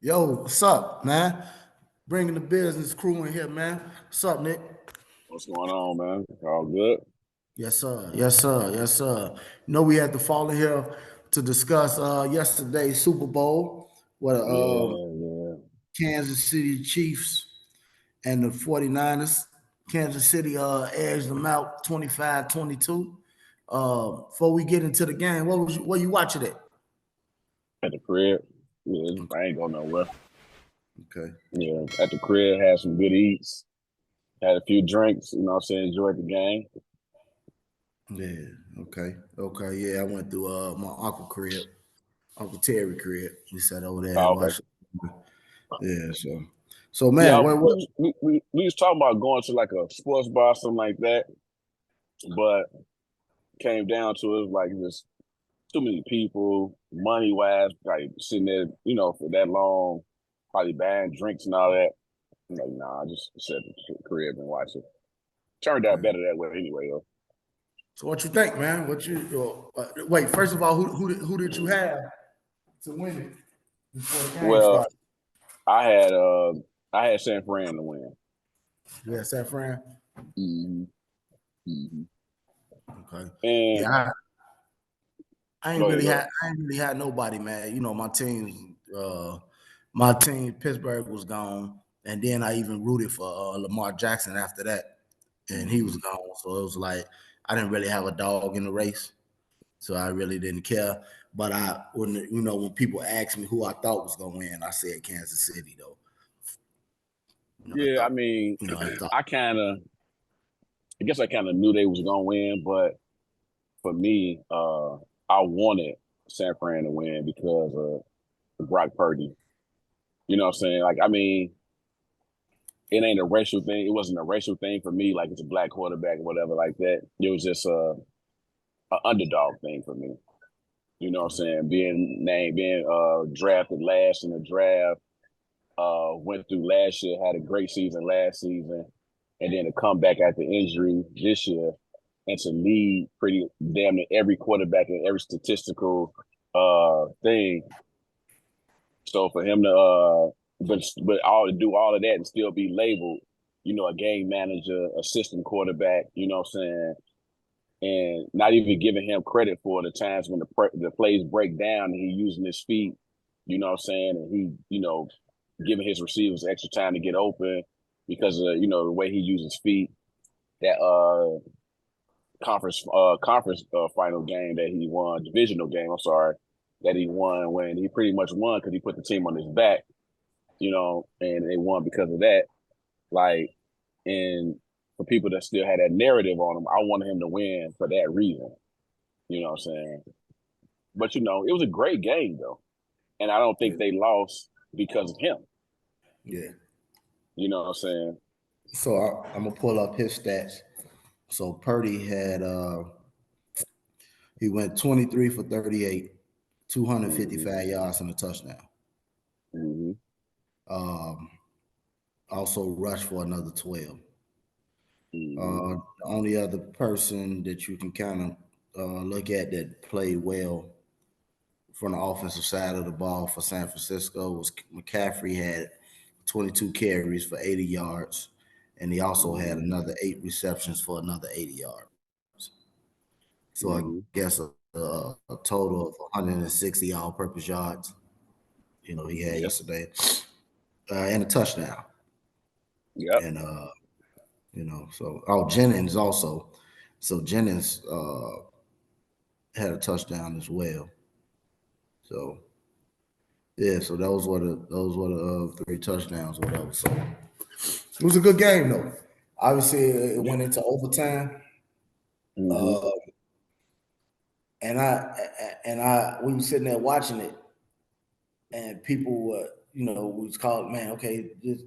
Yo, what's up, man? Bringing the business crew in here, man. What's up, Nick? What's going on, man? All good? Yes, sir. Yes, sir. Yes, sir. We had to fall in here to discuss yesterday's Super Bowl, where Yeah, yeah. Kansas City Chiefs and the 49ers. Kansas City edged them out 25-22. Before we get into the game, what you watching it? At the crib. Yeah, I ain't going nowhere. Okay. Yeah, at the crib, had some good eats, had a few drinks, what I'm saying, enjoyed the game. Yeah. Okay. Okay. Yeah, I went through my uncle crib, Uncle Terry crib. We sat over there and Oh, okay. watched. Yeah. So Yeah, man, what? we was talking about going to like a sports bar or something like that, but came down to it was like just too many people, money wise, like sitting there, for that long, probably buying drinks and all that. I'm like, nah, I just sit at the crib and watch it. Turned out better that way anyway, though. So what you think, man? What you wait? First of all, who did you have to win it before the game Well, started? I had uh I had San Fran to win. Yeah, San Fran. hmm hmm Okay. And Yeah, go ahead, go ahead. I ain't really had nobody, man. You know, my team Pittsburgh was gone, and then I even rooted for Lamar Jackson after that, and he was hmm gone. So it was like I didn't really have a dog in the race, so I really didn't care. But when people asked me who I thought was gonna win, I said Kansas City though. I Yeah, I thought, mean, I thought, I guess I kind of knew they was gonna win, but for me, I wanted San Fran to win because of Brock Purdy. You know what I'm saying? Like, I mean, it ain't a racial thing. It wasn't a racial thing for me. Like, it's a black quarterback or whatever like that. It was just a underdog thing for me. You know what I'm saying? Being drafted last in the draft, went through last year, had a great season last season, and then to come back after injury this year and to lead pretty damn near every quarterback in every statistical thing. So for him to but all to do all of that and still be labeled, a game manager, assistant quarterback, you know what I'm saying? And not even giving him credit for the times when the plays break down and he using his feet, you know what I'm saying? And he, giving his receivers extra time to get open because of, the way he uses feet. That conference final game that he won, divisional game, I'm sorry, that he won when he pretty much won because he put the team on his back, and they won because of that. Like, and for people that still had that narrative on him, I wanted him to win for that reason. You know what I'm saying? But it was a great game though, and I don't think yeah, they lost because of him. yeah. You know what I'm saying? So I'm gonna pull up his stats. So Purdy had he went 23 for 38, Mm-hmm. 255 yards and a touchdown. Mm-hmm. Um, Also rushed for another 12. Mm-hmm. The only other person that you can kind of look at that played well from the offensive side of the ball for San Francisco was McCaffrey had 22 carries for 80 yards, and he also had Mm-hmm. another 8 receptions for another 80 yards. So I Mm-hmm. guess a total of 160 all-purpose yards. He had Yep. yesterday, and a touchdown. Yep. And Jennings also. So Jennings had a touchdown as well. So yeah, so those were the 3 touchdowns, whatever. So it was a good game though. Obviously, it Yeah. went into overtime, Mm-hmm. uh, and we were sitting there watching it, and people were, we was called, man, okay, just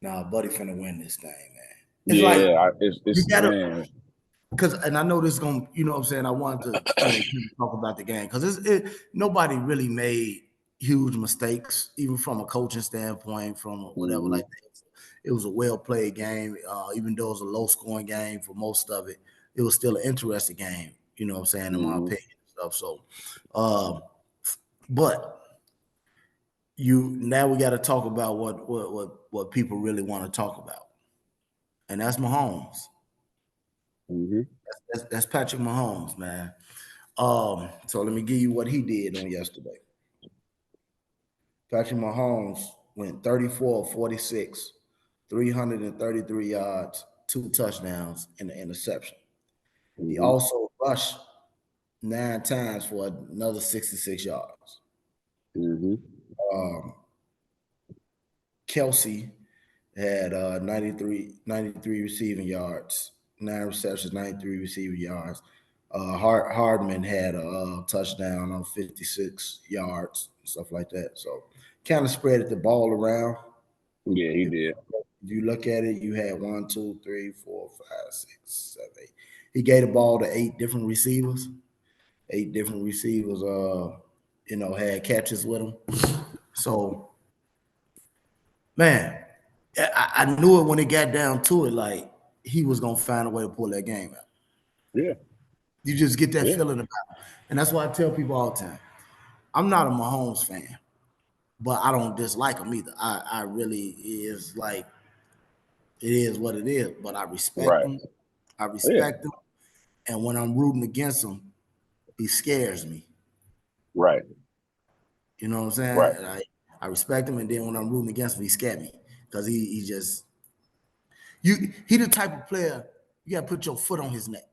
nah, buddy finna win this thing, man. It's like Yeah. you It's gotta, man. because, and I know this is gonna, what I'm saying. I wanted to, talk about the game because nobody really made huge mistakes, even from a coaching standpoint, from whatever Mm-hmm. like that. It was a well played game, even though it was a low scoring game for most of it. It was still an interesting game, you know what I'm saying, in my Mm-hmm. opinion and stuff. So, um, but now we got to talk about what people really want to talk about, and that's Mahomes. Mm-hmm. That's Patrick Mahomes, man. So let me give you what he did on yesterday. Patrick Mahomes went 34 of 46, 333 yards, 2 touchdowns, and an interception. He Mm-hmm. also rushed 9 times for another 66 yards. Mm-hmm. Um, Kelsey had 93 receiving yards, 9 receptions, 93 receiving yards. Hardman had a touchdown on 56 yards, stuff like that. So kind of spread the ball around. Yeah, he If did. you look at it, you had 1, 2, 3, 4, 5, 6, 7, 8. He gave the ball to 8 different receivers. 8 different receivers, had catches with him. So, man, I knew it when it got down to it. Like he was gonna find a way to pull that game out. Yeah. You just get that Yeah. feeling about it. And that's why I tell people all the time. I'm not a Mahomes fan, but I don't dislike him either. I really is like it is what it is. But I respect Right. him. I Yeah. respect him. And when I'm rooting against him, he scares me. Right. You know what I'm saying? Right. And I respect him, and then when I'm rooting against him, he scared me because he just he the type of player you got to put your foot on his neck.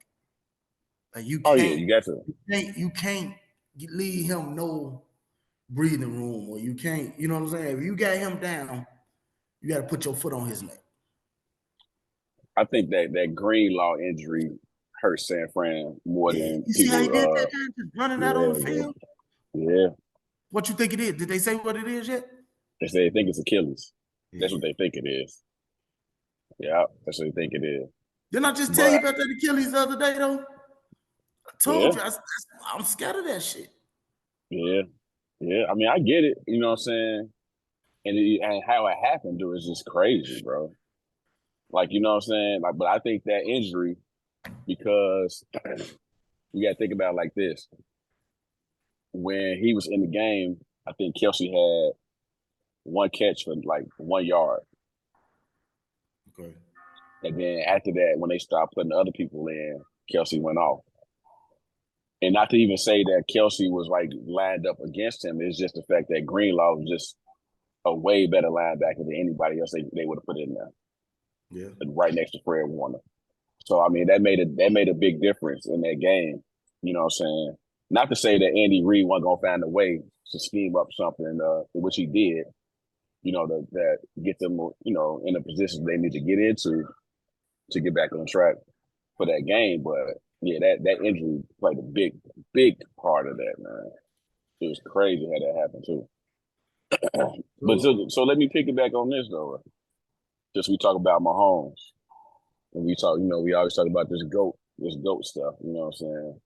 Like Oh yeah, you got to. you can't leave him no breathing room, or you can't. You know what I'm saying? If you got him down, you got to put your foot on his neck. I think that Greenlaw injury hurt San Fran more Yeah. than You see how he did people. that, man? Just running out on the Yeah, field. yeah. What you think it is? Did they say what it is yet? They say they think it's Achilles. That's Yeah. what they think it is. Yeah, that's what they think it is. Didn't I just tell you But about that Achilles the other day, though? I told yeah, you. I'm scared of that shit. yeah, yeah. I mean, I get it. You know what I'm saying? And how it happened, dude, is just crazy, bro. Like, you know what I'm saying? Like, but I think that injury, because you got to think about it like this. When he was in the game, I think Kelsey had one catch for like 1 yard. Okay. And then after that, when they stopped putting other people in, Kelsey went off. And not to even say that Kelsey was like lined up against him, it's just the fact that Greenlaw was just a way better linebacker than anybody else they would have put in there. Yeah. Right next to Fred Warner. So I mean that made a big difference in that game. You know what I'm saying? Not to say that Andy Reid wasn't gonna find a way to scheme up something, which he did, that get them, in a position they need to get into to get back on track for that game. But yeah, that injury played a big part of that, man. It was crazy how that happened too. But So, so let me pick it back on this though. Just we talk about Mahomes. And we talk, we always talk about this GOAT stuff, you know what I'm saying?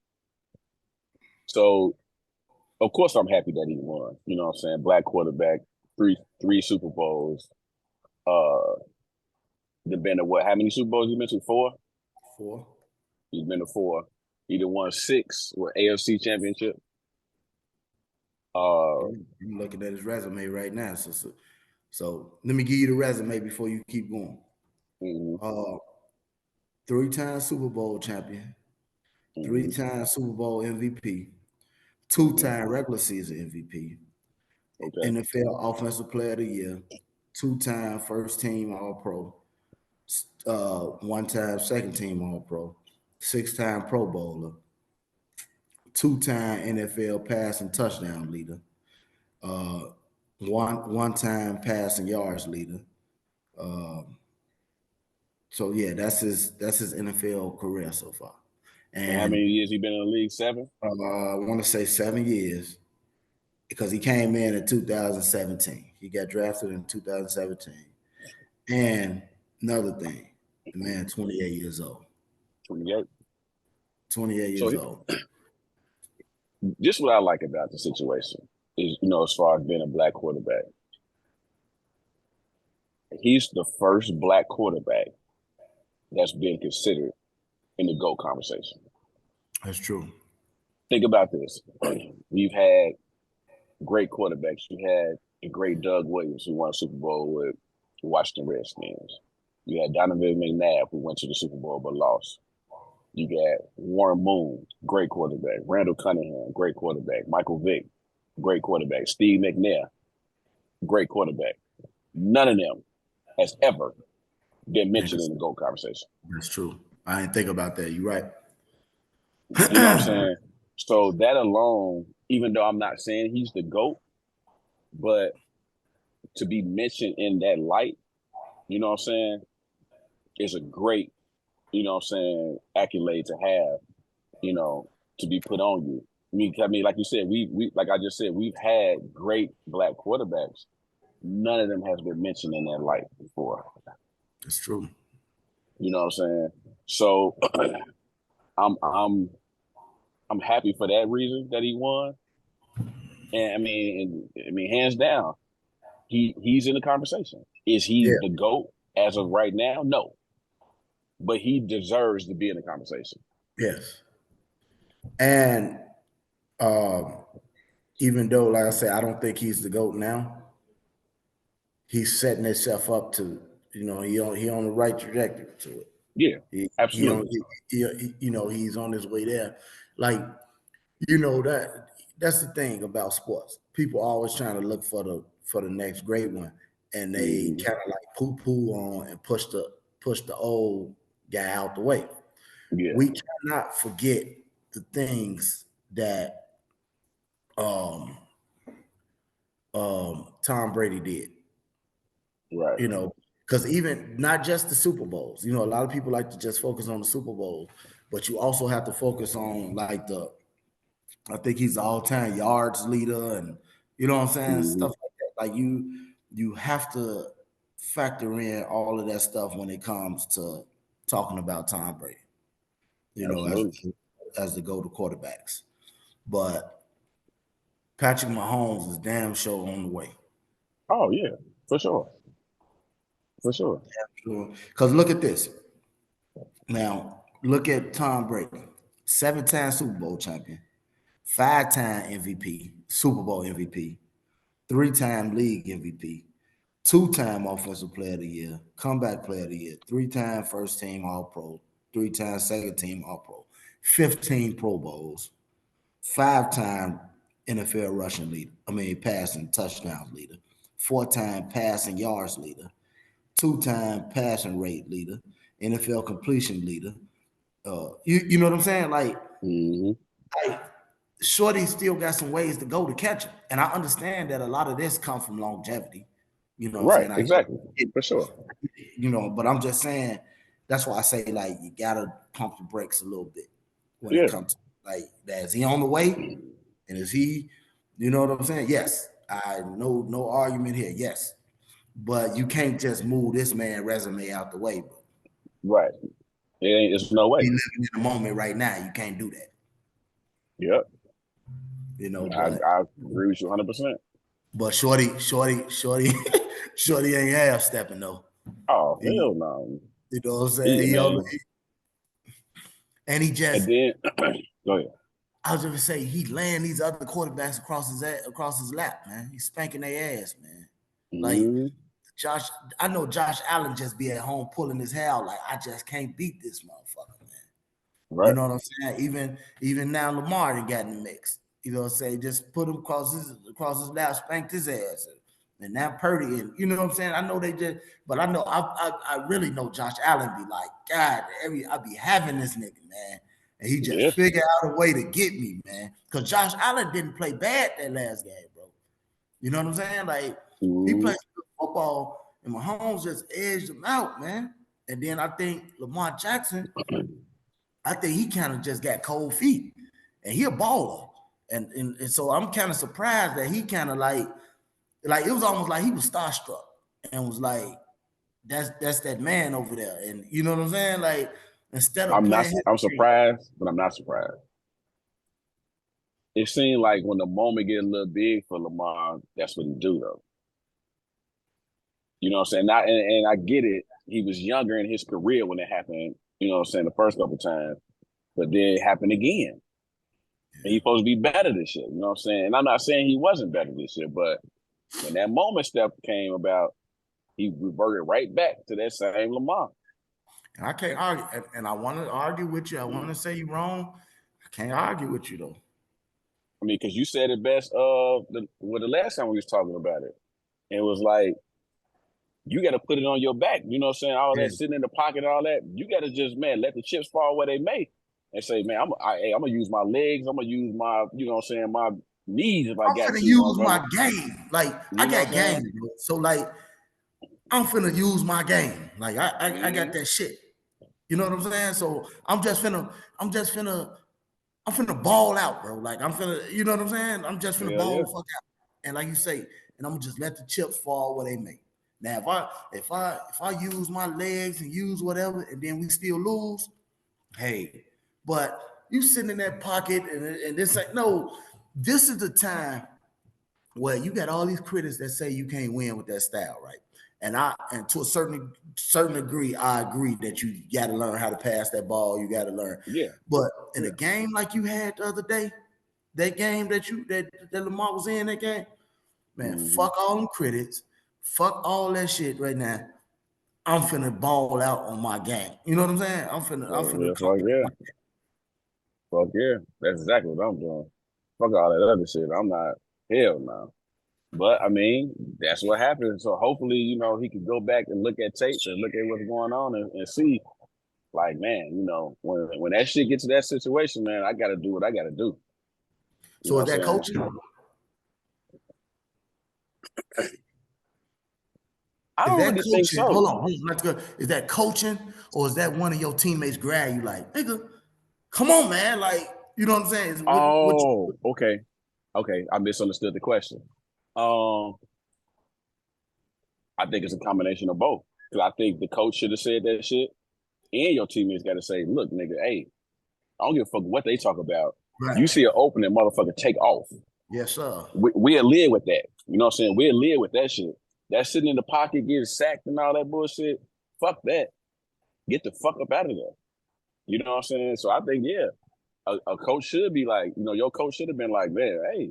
So of course I'm happy that he won. You know what I'm saying? Black quarterback, three Super Bowls. Uh They've been to what? How many Super Bowls you been to? 4? 4. He's been to 4. He done won 6 with AFC championship. I'm looking at his resume right now. So let me give you the resume before you keep going. Mm-hmm, 3-time Super Bowl champion, mm-hmm, 3-time Super Bowl MVP, mm-hmm. 2-time regular season MVP, Okay. NFL Offensive Player of the Year, 2-time first team All Pro, 1-time second team All Pro, 6-time Pro Bowler, 2-time NFL passing touchdown leader, uh, one-time passing yards leader. So yeah, that's his NFL career so far, And how and many years he been in the league? 7? I want to say 7 years because he came in 2017. He got drafted in 2017, and another thing, the man 28 years old. 28. 28 So years old. just what I like about the situation is, as far as being a black quarterback, he's the first black quarterback that's been considered in the GOAT conversation. That's true. Think about this. We've had great quarterbacks. You had the great Doug Williams, who won a Super Bowl with the Washington Redskins. You had Donovan McNabb, who went to the Super Bowl but lost. You got Warren Moon, great quarterback. Randall Cunningham, great quarterback. Michael Vick, great quarterback. Steve McNair, great quarterback. None of them has ever been mentioned in the GOAT conversation. That's true. I didn't think about that. You're right. You know what I'm saying? So that alone, even though I'm not saying he's the GOAT, but to be mentioned in that light, you know what I'm saying, is a great, you know what I'm saying, accolade to have, you know, to be put on you. I mean, like you said, we like I just said, we've had great black quarterbacks. None of them has been mentioned in that light before. That's true. You know what I'm saying? So I'm happy for that reason that he won. And I mean, hands down, he's in the conversation. Is he Yeah. the GOAT as of right now? No. But he deserves to be in the conversation. Yes. And even though, like I said, I don't think he's the GOAT now, he's setting himself up to, he on the right trajectory to it. Yeah, absolutely. He's on his way there. Like, that's the thing about sports. People always trying to look for the next great one, and they kind of like poo on and push the old guy out the way. Yeah. We cannot forget the things that Tom Brady did. Right. Because even not just the Super Bowls, a lot of people like to just focus on the Super Bowl, but you also have to focus on like I think he's the all-time yards leader, and you know what I'm saying, stuff like that. Like you have to factor in all of that stuff when it comes to talking about Tom Brady. Absolutely. As the go-to quarterbacks, but Patrick Mahomes is damn sure on the way. Oh yeah, for sure. For sure. Because look at this. Now, look at Tom Brady, 7-time Super Bowl champion, 5-time MVP, Super Bowl MVP, 3-time league MVP, 2-time Offensive Player of the Year, Comeback Player of the Year, 3-time First Team All Pro, 3-time Second Team All Pro, 15 Pro Bowls, 5-time NFL rushing leader. Passing touchdowns leader, 4-time passing yards leader, 2-time passing rate leader, NFL completion leader. You know what I'm saying? Like, Shorty still got some ways to go to catch him, and I understand that a lot of this comes from longevity. You know what I'm Right. saying? Exactly. For sure. But I'm just saying that's why I say like you gotta pump the brakes a little bit when Yeah. it comes to like that. Is he on the way? And is he? You know what I'm saying? Yes. I know no argument here. Yes. But you can't just move this man resume out the way, bro. Right. It's no way. We living in the moment right now. You can't do that. Yep. But I agree with you 100%. But Shorty, Shorty ain't half stepping though. Oh, hell no. You know what I'm saying? And he just. And then, go ahead. I was gonna say he laying these other quarterbacks across his lap, man. He's spanking their ass, man. Like Josh, I know Josh Allen just be at home pulling his hair out, like I just can't beat this motherfucker, man. Right. You know what I'm saying? Even now Lamar done got in the mix. You know what I'm saying? Just put him across his lap, spanked his ass. And now Purdy, and you know what I'm saying? I know they just, but I know I really know Josh Allen be like, God, I be having this nigga, man. And he just figured out a way to get me, man. Because Josh Allen didn't play bad that last game, bro. You know what I'm saying? Like, he played football, and Mahomes just edged him out, man. And then I think Lamar Jackson, I think he kind of just got cold feet. And he a baller. And so I'm kind of surprised that he kind of like it was almost like he was starstruck and was like, that's that man over there. And you know what I'm saying? Like, instead of I'm surprised, but I'm not surprised. It seemed like when the moment get a little big for Lamar, that's what he do though. You know what I'm saying? And I get it. He was younger in his career when it happened, you know what I'm saying, the first couple times. But then it happened again. And he's supposed to be better this year, you know what I'm saying? And I'm not saying he wasn't better this year, but When that moment step came about, he reverted right back to that same Lamar. And I can't argue, and I want to argue with you. I want to say you're wrong. I can't argue with you though. I mean, because you said it best the last time we was talking about it. It was like, you got to put it on your back. You know what I'm saying? All that sitting in the pocket, all that. You got to just, man, let the chips fall where they may, and say, man, I'm gonna use my legs. I'm gonna use my, you know what I'm saying, my knees if I I'm got finna to. use my game. Like You I know what got I'm game, saying? bro. So like I'm finna use my game. Like I got that shit. You know what I'm saying? So I'm finna ball out, bro. Like I'm finna, you know what I'm saying? I'm just finna Hell ball yeah. the fuck out. And like you say, and I'm gonna just let the chips fall where they may. Now, if I use my legs and use whatever, and then we still lose, hey, but you sitting in that pocket and this ain't no, this is the time where you got all these critics that say you can't win with that style, right? And to a certain degree, I agree that you got to learn how to pass that ball. You got to learn. Yeah. But in Yeah. a game like you had the other day, that game that Lamar was in, that game, man, fuck all them critics, fuck all that shit right now. I'm finna ball out on my game. You know what I'm saying? I'm finna come. Fuck yeah. Fuck yeah. That's exactly what I'm doing. Fuck all that other shit. I'm not, hell no. But I mean, that's what happened. So hopefully, you know, he can go back and look at tapes and look at what's going on and see, like, man, you know, when that shit gets to that situation, man, I got to do what I got to do. You So know is what that I'm coaching? saying? I Is don't that really think coaching? so. Hold on, let's go. Is that coaching, or is that one of your teammates grab you like, nigga, come on, man? Like, you know what I'm saying? Oh, okay. Okay. I misunderstood the question. Um, I think it's a combination of both. Because I think the coach should have said that shit, and your teammates got to say, look, nigga, hey, I don't give a fuck what they talk about. Right. You see an opening, motherfucker, take off. Yes, sir. We'll live with that. You know what I'm saying? We'll live with that shit. That sitting in the pocket, getting sacked and all that bullshit. Fuck that. Get the fuck up out of there. You know what I'm saying? So I think, yeah, a coach should be like, you know, your coach should have been like, man, hey,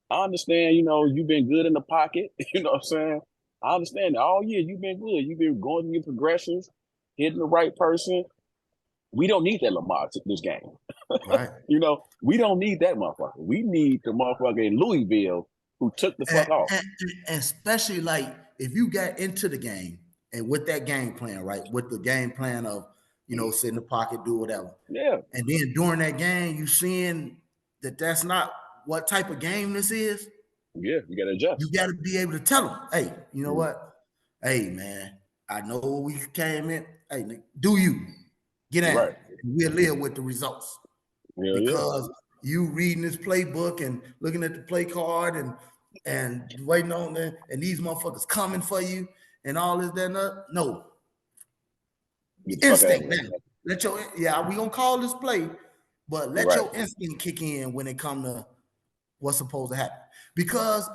I understand, you know, you've been good in the pocket. You know what I'm saying? I understand that all year you've been good. You've been going through your progressions, hitting the right person. We don't need that Lamar this game. Right. You know, we don't need that motherfucker. We need the motherfucker in Louisville who took the fuck off. And especially like if you got into the game and with that game plan, right? With the game plan of, you know, sit in the pocket, do whatever. Yeah. And then during that game, you seeing that that's not what type of game this is. Yeah, you gotta adjust. You got to be able to tell them, hey, you know what? Hey, man, I know we came in. Hey, do you get in? Right. We'll live with the results. Hell Because you reading this playbook and looking at the play card and waiting on them, and these motherfuckers coming for you and all this, that, and that. No. Get the fuck out of Instinct here. now. Let your we gonna call this play, but let Right. your instinct kick in when it come to what's supposed to happen. Because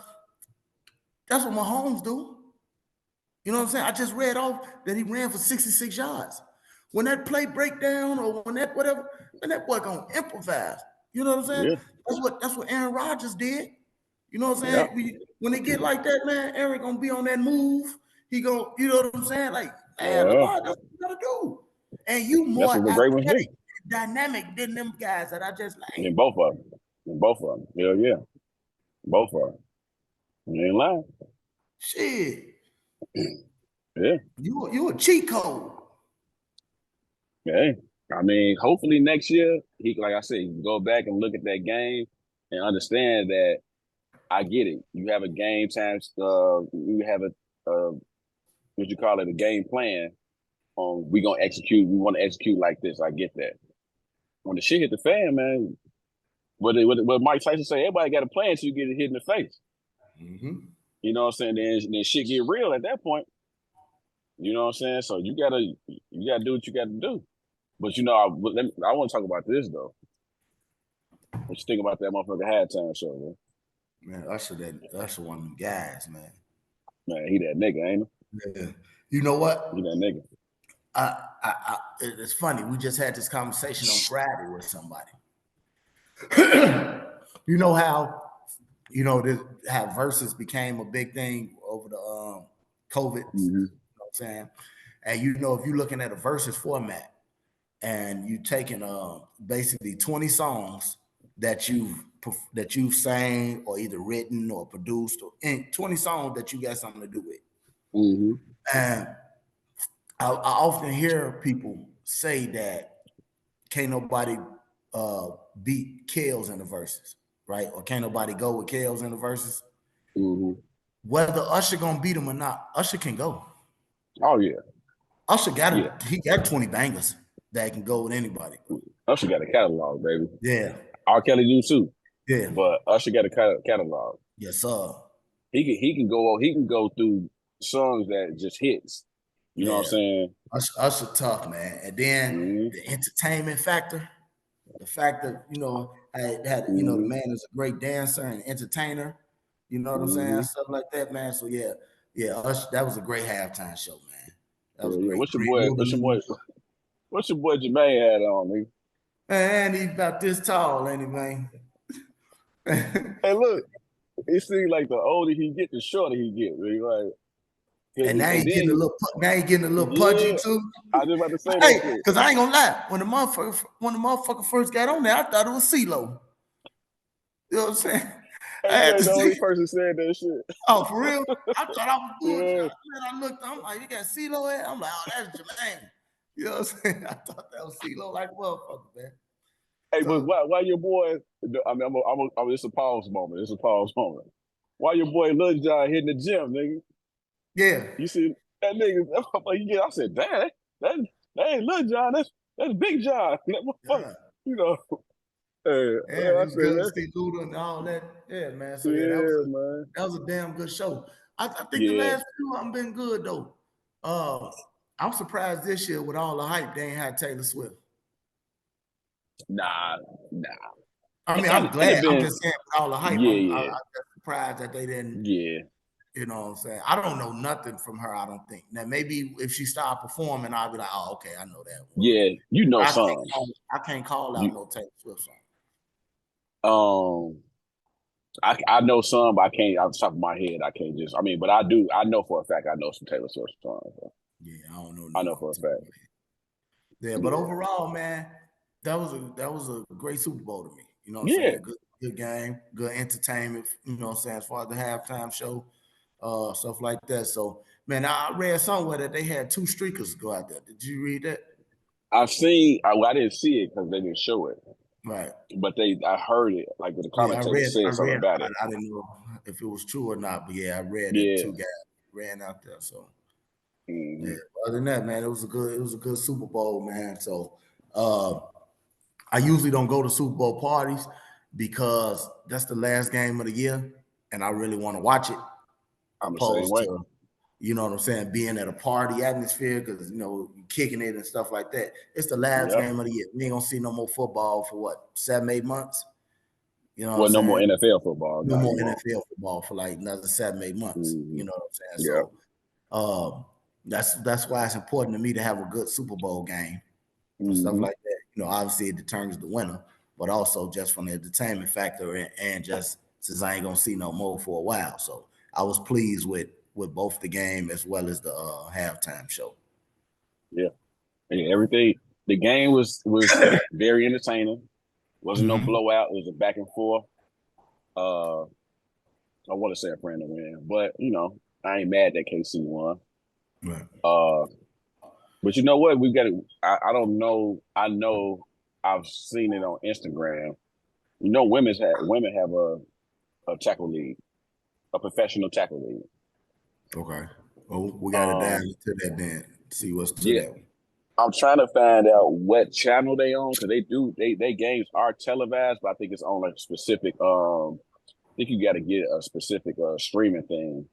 that's what Mahomes do. You know what I'm saying? I just read off that he ran for 66 yards. When that play breakdown or when that whatever, then that boy gonna improvise. You know what I'm saying? Yeah. That's what Aaron Rodgers did. You know what I'm Yeah. saying? When they get like that, man, Aaron gonna be on that move. He gonna, you know what I'm saying? Like, man, Yeah. Lamar, that's what you gotta do. And you That's more what the great ones do. athletic, dynamic than them guys that I just In named. both of them. In both of them. Hell yeah. Both of them. You ain't lying. Shit. Yeah. You a cheat code. Hey. I mean, hopefully next year, he, like I said, he can go back and look at that game and understand that I get it. You have a game time, you have what you call it, a game plan. We gonna execute. We want to execute like this. I get that. When the shit hit the fan, man, what Mike Tyson say, everybody got a plan until you get hit in the face. Mm-hmm. You know what I'm saying? Then shit get real at that point. You know what I'm saying? So you gotta do what you gotta do. But you know, I want to talk about this though. What you think about that motherfucker halftime show, man? Man, Usher one of them guys, man. Man, he that nigga, ain't he? Yeah. You know what? He that nigga. It's funny. We just had this conversation on Friday with somebody. You know how how verses became a big thing over the COVID. You know what I'm saying? And if you're looking at a versus format and you taking basically 20 songs that you've sang or either written or produced, and 20 songs that you got something to do with. And I often hear people say that can't nobody beat Kales in the verses, right? Or can't nobody go with Kales in the verses. Whether Usher gonna beat him or not, Usher can go. Oh yeah. Usher he got 20 bangers that can go with anybody. Usher got a catalog, baby. Yeah. R. Kelly do too. Yeah. But Usher got a catalog. Yes, sir. He can go through songs that just hits. You know what I'm saying? Usher tough, man. And then the entertainment factor, the fact that the man is a great dancer and entertainer. You know what I'm saying? Stuff like that, man. So yeah, Usher, that was a great halftime show, man. That was great. What's your boy Jermaine had on, nigga? Man, he's about this tall, ain't he, man? Hey, look, it seems like the older he get, the shorter he get. Really, like. And now he getting a little pudgy too. I was about to say hey, that. Because I ain't gonna lie, when the motherfucker first got on there, I thought it was CeeLo. You know what I'm saying? Hey, you ain't the only person saying that shit. Oh, for real? I thought I was good. Yeah. I looked, I'm like, you got CeeLo here? I'm like, oh, that's Jermaine. You know what I'm saying? I thought that was CeeLo like motherfucker, man. Hey, but why your boy? I mean, it's a pause moment. It's a pause moment. Why your boy Lil Jon hitting the gym, nigga? Yeah. You see that nigga? I said, damn, that ain't Lil Jon. That's Big John. That motherfucker, you know. I said, good to see Luda and all that. Yeah, man. So man. That was a damn good show. I think the last few have been good though. I'm surprised this year with all the hype they ain't had Taylor Swift. Nah. I mean, I'm glad. I'm just saying with all the hype. I'm just surprised that they didn't. Yeah. You know what I'm saying? I don't know nothing from her, I don't think. Now, maybe if she started performing, I'll be like, oh, okay, I know that one. Yeah, you know songs. I can't call out no Taylor Swift song. I know some, but I can't, off the top of my head, I can't just, but I do, I know for a fact I know some Taylor Swift songs. So. Yeah, I don't know. I know for a fact. Yeah, but overall, man, that was a great Super Bowl to me. You know what I'm saying? Good game, good entertainment, you know what I'm saying, as far as the halftime show. Stuff like that. So, man, I read somewhere that they had 2 streakers go out there. Did you read that? I've seen. I didn't see it because they didn't show it. Right. But I heard it. Like the commentator said something about it. I didn't know if it was true or not, but I read it. 2 guys ran out there. So, other than that, man, it was a good Super Bowl, man. So, I usually don't go to Super Bowl parties because that's the last game of the year, and I really want to watch it. I'm the same way. You know what I'm saying? Being at a party atmosphere because you kicking it and stuff like that. It's the last game of the year. We ain't gonna see no more football for what 7-8 months. You know, no more NFL football. No more NFL football for like another 7-8 months. You know what I'm saying? So that's why it's important to me to have a good Super Bowl game and stuff like that. Obviously it determines the winner, but also just from the entertainment factor and just since I ain't gonna see no more for a while. So I was pleased with both the game as well as the halftime show. Yeah, and everything. The game was very entertaining. Wasn't no blowout. It was a back and forth. I want to say a friend to win, but I ain't mad that KC won. Right. But you know what? We got to. I don't know. I know. I've seen it on Instagram. Women have a tackle league, a professional tackle league. Okay. Well, we got to dive into that then. See what's to that one. I'm trying to find out what channel they own because they games are televised, but I think it's on like specific. I think you got to get a specific streaming thing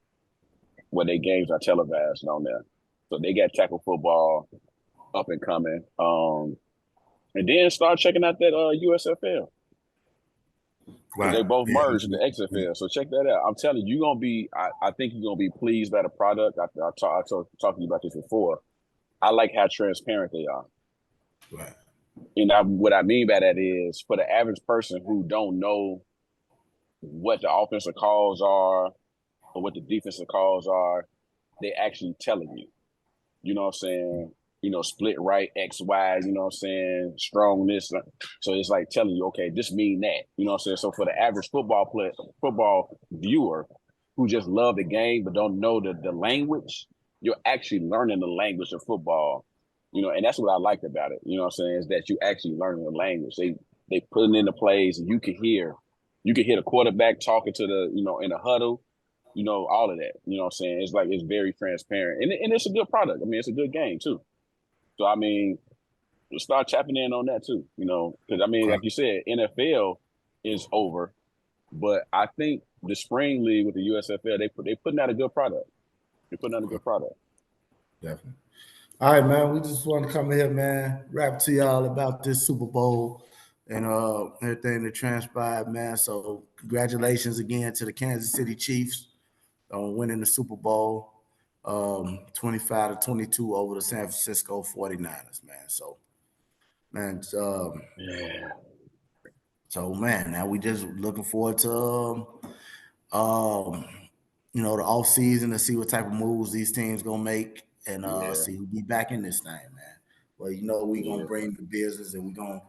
where they games are televised on there. So they got tackle football up and coming, and then start checking out that USFL. Right. They both merged in the XFL, so check that out. I'm telling you, you're gonna be. I think you're gonna be pleased by the product. I talked to you about this before. I like how transparent they are. Right. What I mean by that is, for the average person who don't know what the offensive calls are or what the defensive calls are. They actually telling you. You know what I'm saying? Split right, X, Y, you know what I'm saying? Strong this. So it's like telling you, okay, this mean that. You know what I'm saying? So for the average football viewer who just love the game but don't know the language, you're actually learning the language of football. And that's what I liked about it. You know what I'm saying? Is that you actually learning the language. They putting in the plays and you can hear the quarterback talking to in a huddle, all of that. You know what I'm saying? It's like it's very transparent. And it's a good product. I mean, it's a good game too. So I mean, start tapping in on that too, because I mean, like you said, NFL is over, but I think the spring league with the USFL, they putting out a good product. They're putting out a good product. Definitely. All right, man. We just want to come here, man, rap to y'all about this Super Bowl and everything that transpired, man. So congratulations again to the Kansas City Chiefs on winning the Super Bowl, 25-22 over the San Francisco 49ers, man. So, man, Yeah. so man, now we just looking forward to the off season to see what type of moves these teams gonna make and Yeah. see who be back in this thing, man. Well, we gonna bring the business and we gonna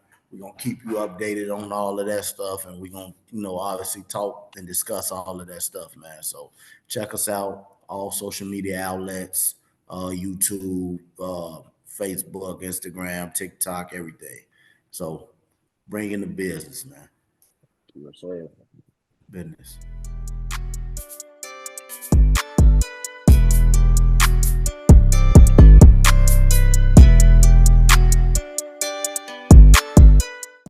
keep you updated on all of that stuff, and we gonna obviously talk and discuss all of that stuff, man. So check us out all social media outlets, YouTube, Facebook, Instagram, TikTok, everything. So bring in the business, man. Yes, sir. Business.